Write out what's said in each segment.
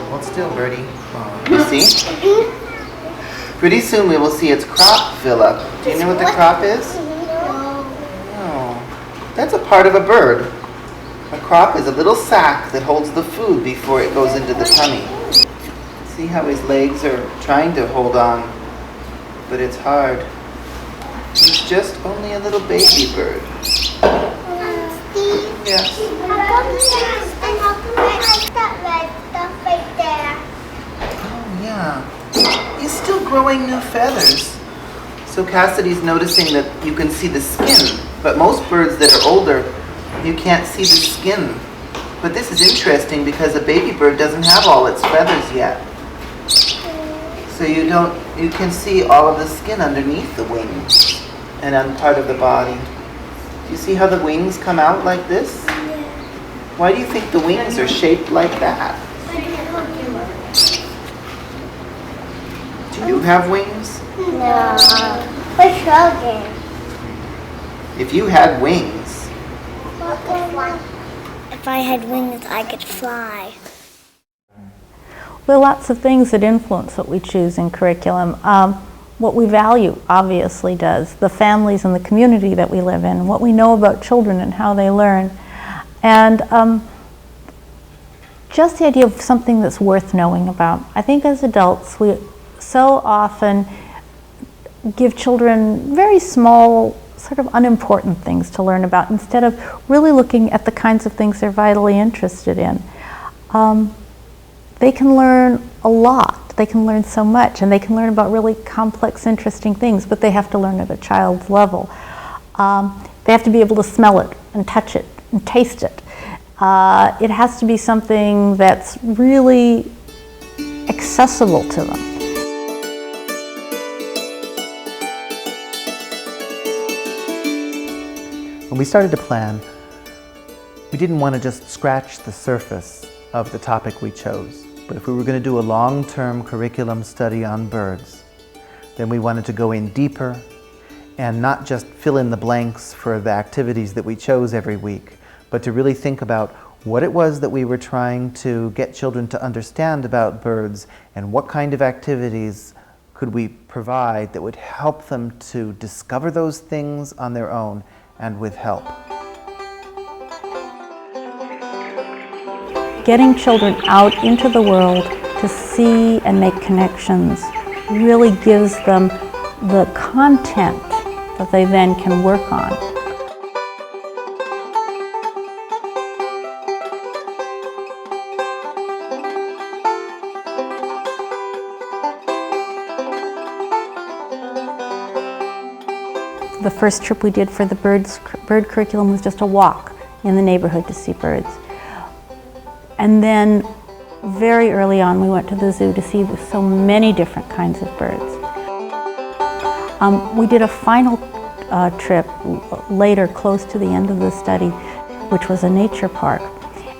Hold still, Birdie. You see? Pretty soon we will see its crop fill up. Do you know what the crop is? No. That's a part of a bird. A crop is a little sac that holds the food before it goes into the tummy. See how his legs are trying to hold on, but it's hard. He's just only a little baby bird. Yes. Oh, yeah. He's still growing new feathers. So Cassidy's noticing that you can see the skin, but most birds that are older, you can't see the skin. But this is interesting because a baby bird doesn't have all its feathers yet. So you can see all of the skin underneath the wings and on part of the body. Do you see how the wings come out like this? Why do you think the wings are shaped like that? Do you have wings? No. We're children. If you had wings, If I had wings, I could fly. There are lots of things that influence what we choose in curriculum. What we value obviously does, the families and the community that we live in, what we know about children and how they learn. And just the idea of something that's worth knowing about. I think as adults, we so often give children very small, sort of unimportant things to learn about instead of really looking at the kinds of things they're vitally interested in. They can learn a lot. They can learn so much, and they can learn about really complex, interesting things, but they have to learn at a child's level. They have to be able to smell it and touch it and taste it. It has to be something that's really accessible to them. when we started to plan, we didn't want to just scratch the surface of the topic we chose. But if we were going to do a long-term curriculum study on birds, then we wanted to go in deeper and not just fill in the blanks for the activities that we chose every week, but to really think about what it was that we were trying to get children to understand about birds and what kind of activities could we provide that would help them to discover those things on their own and with help. Getting children out into the world to see and make connections really gives them the content that they then can work on. The first trip we did for the bird curriculum was just a walk in the neighborhood to see birds. And then very early on we went to the zoo to see so many different kinds of birds. We did a final trip later, close to the end of the study, which was a nature park.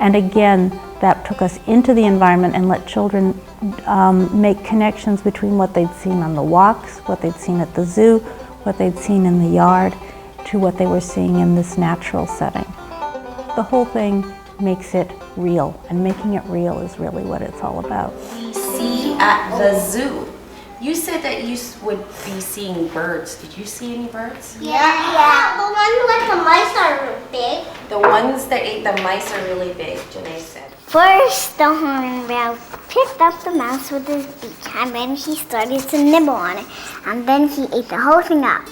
And again, that took us into the environment and let children make connections between what they'd seen on the walks, what they'd seen at the zoo, what they'd seen in the yard, to what they were seeing in this natural setting. The whole thing makes it real, and making it real is really what it's all about. We see at the zoo. You said that you would be seeing birds. Did you see any birds? Yeah. The ones with the mice are big. The ones that ate the mice are really big, Janae said. First, the hornbill picked up the mouse with his beak, and then he started to nibble on it, and then he ate the whole thing up.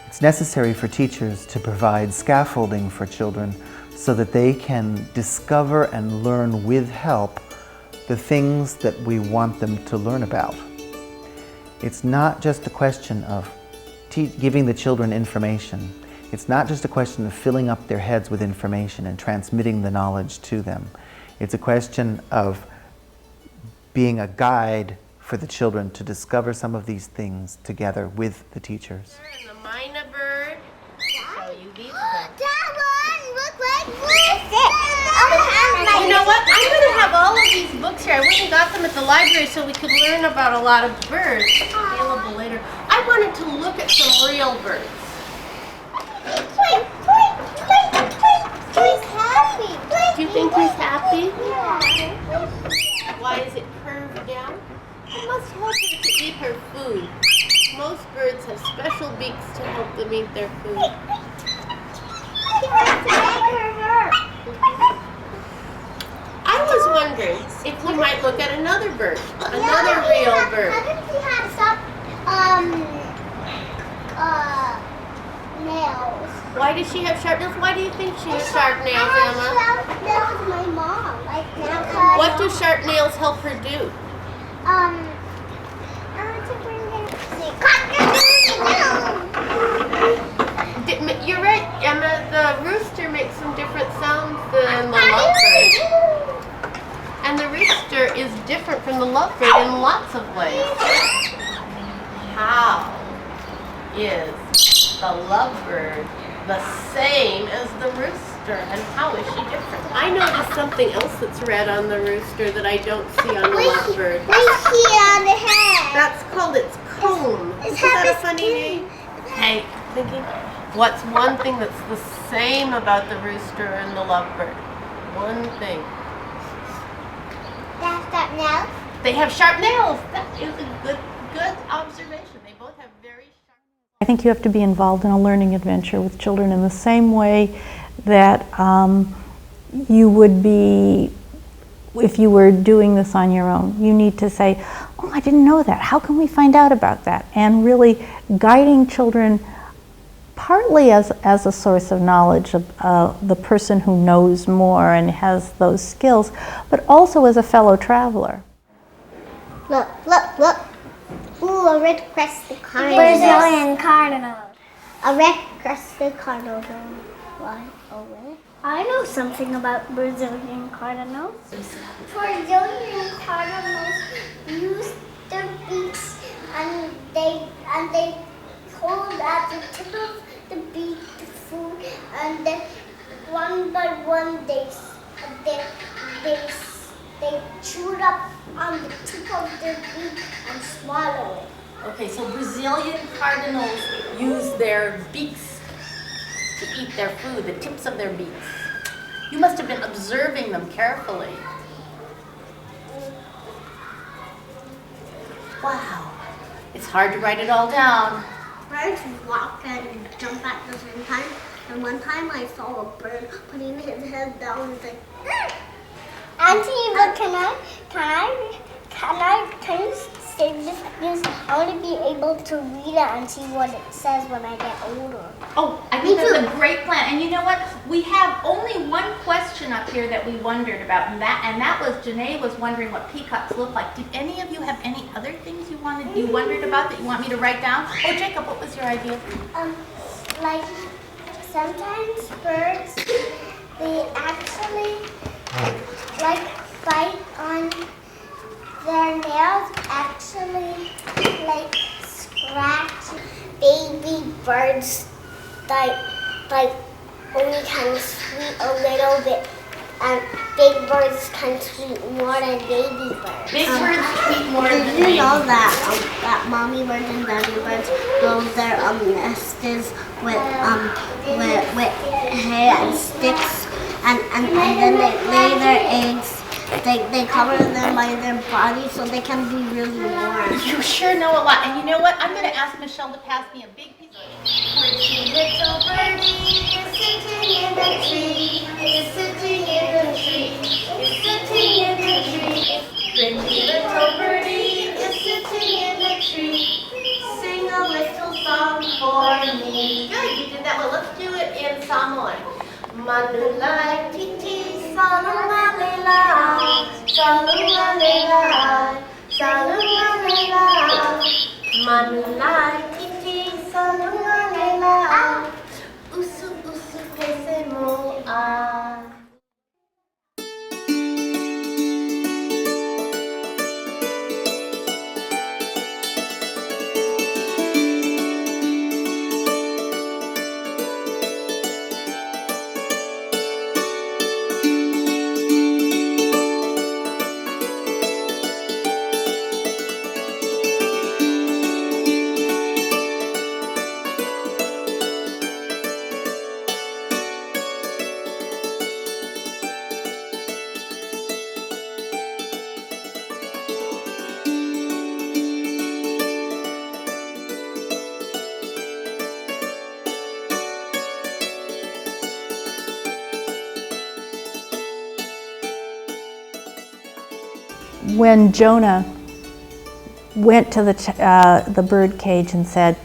It's necessary for teachers to provide scaffolding for children so that they can discover and learn with help the things that we want them to learn about. It's not just a question of giving the children information. It's not just a question of filling up their heads with information and transmitting the knowledge to them. It's a question of being a guide for the children to discover some of these things together with the teachers. And the myna bird. Show you these birds. That one looks like blue. You know what? I'm going to have all of these books here. I went and got them at the library so we could learn about a lot of birds. Available later. I wanted to look at some real birds. He's happy. Do you think he's happy? Yeah. Why is it curved down? I must help her to eat her food. Most birds have special beaks to help them eat their food. She wants to make her hurt. I was wondering if we might look at another bird, another real bird. How did she have some nails? Why does she have sharp nails? Why do you think she has sharp nails, Emma? That was my mom. Like now. What do sharp nails help her do? I want to bring in. You're right, Emma. The rooster makes some different sounds than the lovebird. And the rooster is different from the lovebird in lots of ways. How is the lovebird the same as the rooster, and how is she different? I noticed something else that's red on the rooster that I don't see on the lovebird. We see on the head. That's called its comb. It's Isn't that a happy funny skin. name? Hey, thinking, what's one thing that's the same about the rooster and the lovebird? One thing. That's that nails. They have sharp nails. That is a good observation. They both have very sharp nails. I think you have to be involved in a learning adventure with children in the same way that you would be if you were doing this on your own. You need to say, oh, I didn't know that. How can we find out about that? And really guiding children partly as a source of knowledge of the person who knows more and has those skills, but also as a fellow traveler. Look. Ooh, a red crested cardinal. Brazilian cardinal. A red crested cardinal. Why? Oh, really? I know something about Brazilian cardinals. Brazilian cardinals use their beaks and they hold at the tip of the beak the food, and then one by one they chew it up on the tip of their beak and swallow it. Okay, so Brazilian cardinals use their beaks to eat their food, the tips of their beaks. You must have been observing them carefully. Wow, it's hard to write it all down. Birds walk and jump at the same time, and one time I saw a bird putting his head down and like, Auntie, but can you say this because I want to be able to read it and see what it says when I get older. Oh, I think that's a great plan. And you know what? We have only one question up here that we wondered about, and that was Janae was wondering what peacocks look like. Did any of you have any other things you wondered about that you want me to write down? Oh, Jacob, what was your idea? Like sometimes birds, they actually like bite on their nails, actually like scratch baby birds like only can sweet a little bit, and big birds can sweet more than baby birds. Big birds eat more than Did you baby know birds. that mommy birds and daddy birds build their nests with hay and sticks, and then they lay their eggs. They cover them by their body so they can be really warm. You sure know a lot. And you know what? I'm going to ask Michelle to pass me a big piece of Pretty little birdie is sitting in the tree. Is sitting in the tree. Is sitting in the tree. Pretty little birdie is sitting in the tree. Sing a little song for me. Good, you did that well. Let's do it in Samoan. Manulai titi salumalela, salumalela, salumalela. Manulai titi salumalela, usu usu pese moa. when Jonah went to the bird cage and said,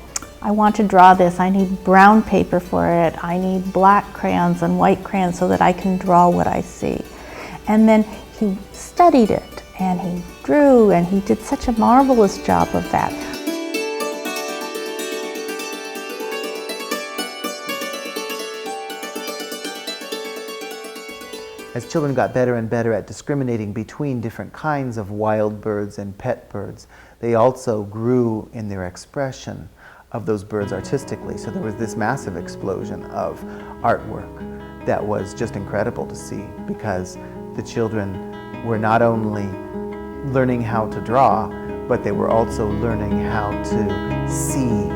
I want to draw this, I need brown paper for it, I need black crayons and white crayons so that I can draw what I see. And then he studied it, and he drew, and he did such a marvelous job of that. As children got better and better at discriminating between different kinds of wild birds and pet birds, they also grew in their expression of those birds artistically. So there was this massive explosion of artwork that was just incredible to see, because the children were not only learning how to draw, but they were also learning how to see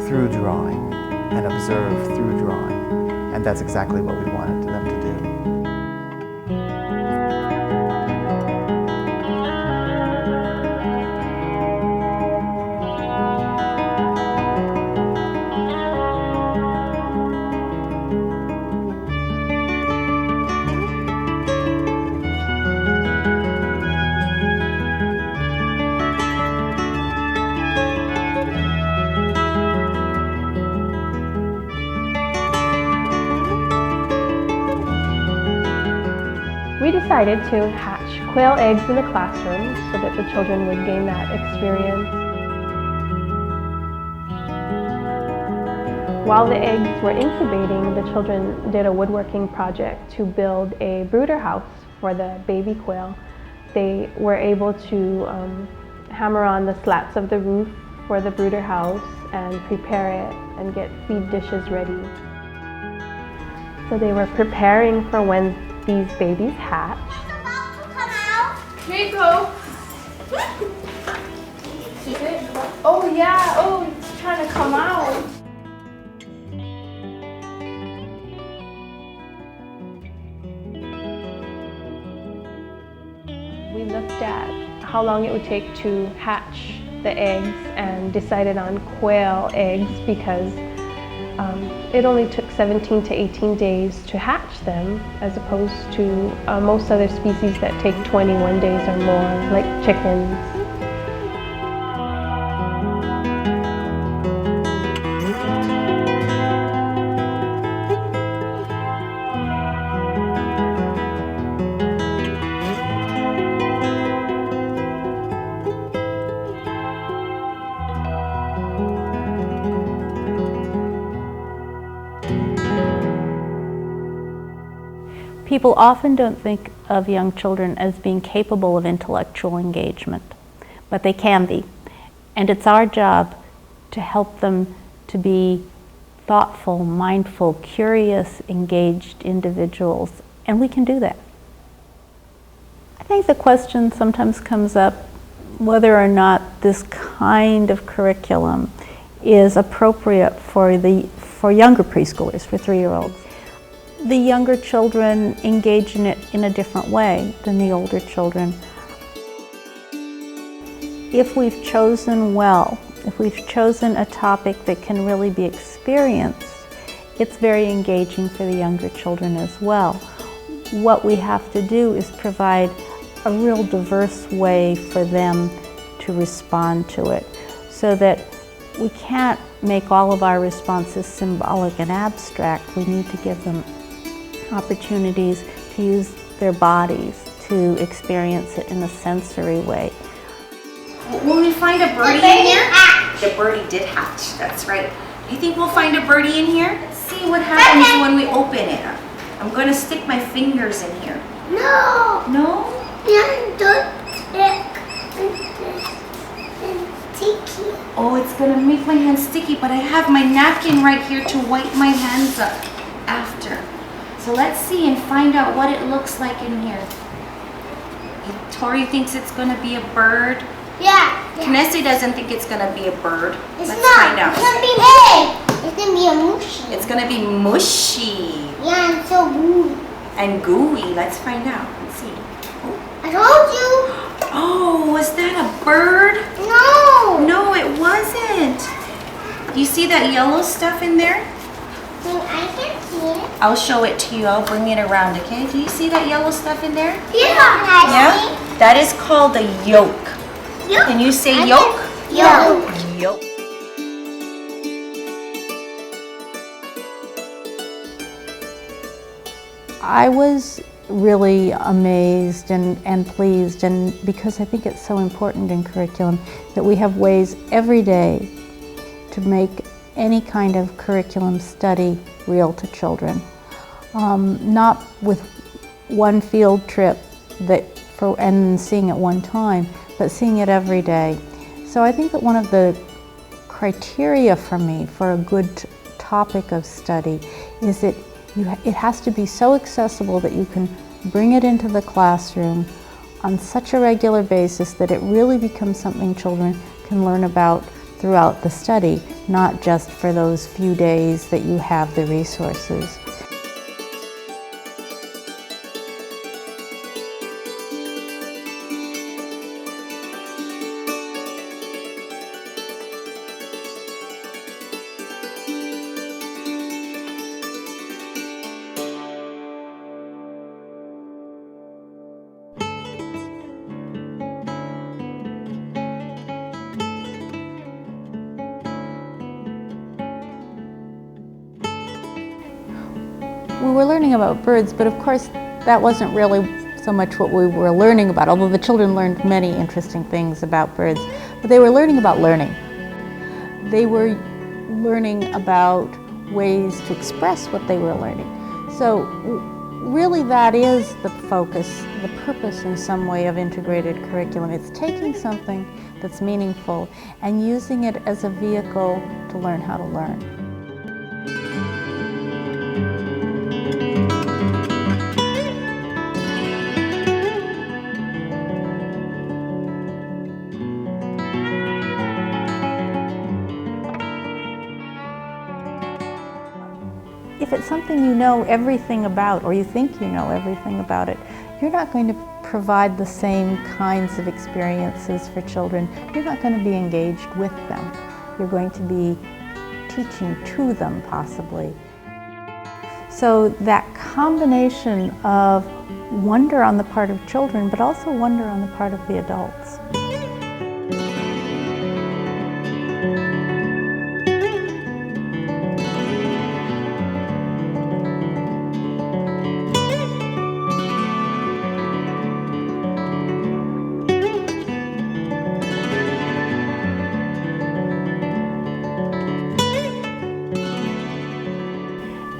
through drawing and observe through drawing. And that's exactly what we wanted them to do. We decided to hatch quail eggs in the classroom so that the children would gain that experience. While the eggs were incubating, the children did a woodworking project to build a brooder house for the baby quail. They were able to hammer on the slats of the roof for the brooder house and prepare it and get feed dishes ready. So they were preparing for when these babies hatch. Here you go. Oh yeah, oh, it's trying to come out. We looked at how long it would take to hatch the eggs and decided on quail eggs because it only took 17 to 18 days to hatch them, as opposed to most other species that take 21 days or more, like chickens. People often don't think of young children as being capable of intellectual engagement, but they can be. And it's our job to help them to be thoughtful, mindful, curious, engaged individuals, and we can do that. I think the question sometimes comes up whether or not this kind of curriculum is appropriate for younger preschoolers, for 3-year-olds. The younger children engage in it in a different way than the older children. If we've chosen well, if we've chosen a topic that can really be experienced, it's very engaging for the younger children as well. What we have to do is provide a real diverse way for them to respond to it, so that we can't make all of our responses symbolic and abstract. We need to give them opportunities to use their bodies to experience it in a sensory way. Will we find a birdie in here? The birdie did hatch, that's right. Do you think we'll find a birdie in here? Let's see what happens when we open it. I'm going to stick my fingers in here. No. No? Yeah, don't stick. It's sticky. Oh, it's going to make my hands sticky, but I have my napkin right here to wipe my hands up after. So let's see and find out what it looks like in here. Tori thinks it's going to be a bird. Yeah. Knesset doesn't think it's going to be a bird. It's Let's not. find out. It's gonna be big. It's gonna be a mushy. It's going to be mushy Yeah, and so gooey. and gooey. Let's find out. Let's see. I told you. Oh, was that a bird? No. No, it wasn't. You see that yellow stuff in there? I can see it. I'll show it to you. I'll bring it around, okay? Do you see that yellow stuff in there? Yeah. Yeah? That is called a yolk. Can you say yolk? Yolk. Yolk. I was really amazed and pleased, and because I think it's so important in curriculum that we have ways every day to make any kind of curriculum study real to children. Not with one field trip and seeing it one time, but seeing it every day. So I think that one of the criteria for me for a good topic of study is that it has to be so accessible that you can bring it into the classroom on such a regular basis that it really becomes something children can learn about throughout the study, not just for those few days that you have the resources. We were learning about birds, but of course that wasn't really so much what we were learning about, although the children learned many interesting things about birds. But they were learning about learning. They were learning about ways to express what they were learning. So really that is the focus, the purpose in some way of integrated curriculum. It's taking something that's meaningful and using it as a vehicle to learn how to learn. If it's something you know everything about, or you think you know everything about it, you're not going to provide the same kinds of experiences for children. You're not going to be engaged with them. You're going to be teaching to them, possibly. So that combination of wonder on the part of children, but also wonder on the part of the adults.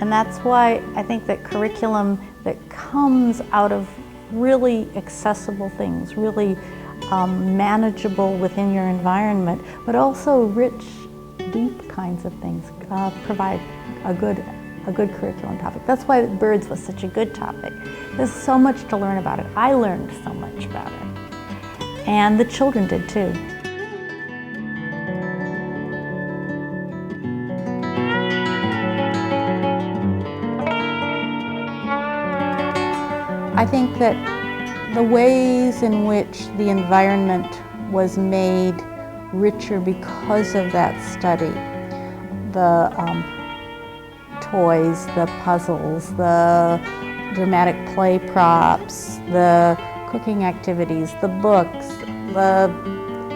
And that's why I think that curriculum that comes out of really accessible things, really manageable within your environment, but also rich, deep kinds of things, provide a good curriculum topic. That's why birds was such a good topic. There's so much to learn about it. I learned so much about it. And the children did too. I think that the ways in which the environment was made richer because of that study, the toys, the puzzles, the dramatic play props, the cooking activities, the books, the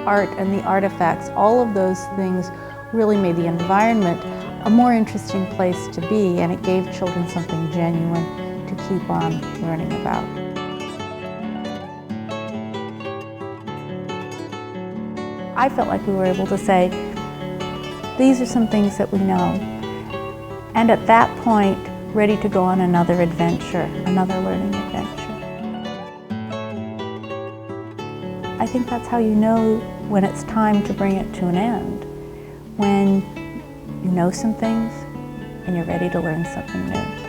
art and the artifacts, all of those things really made the environment a more interesting place to be, and it gave children something genuine to keep on learning about. I felt like we were able to say, these are some things that we know, and at that point, ready to go on another adventure, another learning adventure. I think that's how you know when it's time to bring it to an end, when you know some things and you're ready to learn something new.